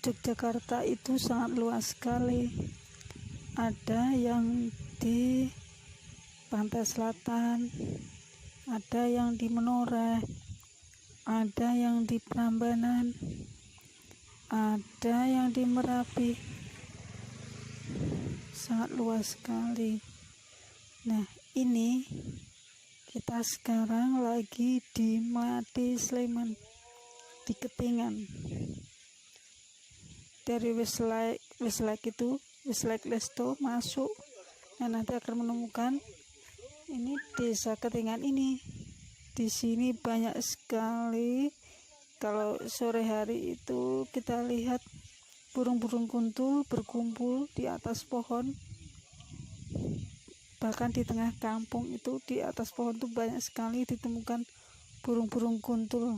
Yogyakarta itu sangat luas sekali. Ada yang di pantai selatan, ada yang di Menoreh, ada yang di Prambanan, ada yang di Merapi. Sangat luas sekali. Nah, ini kita sekarang lagi di Mlati, Sleman, di Ketingan. Dari Westlake Lesto masuk, dan nanti akan menemukan ini desa Ketingan ini. Di sini banyak sekali. Kalau sore hari itu kita lihat burung-burung kuntul berkumpul di atas pohon. Bahkan di tengah kampung itu, di atas pohon itu banyak sekali ditemukan burung-burung kuntul.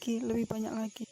Lebih banyak lagi.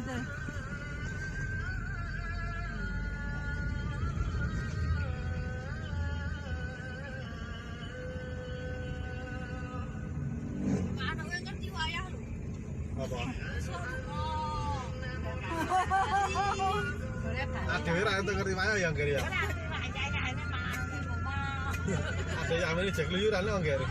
deh. Apa? Ada orang yang ngerti wayang yang kiri ya. Ada yang ini cek luyuran loh kiri.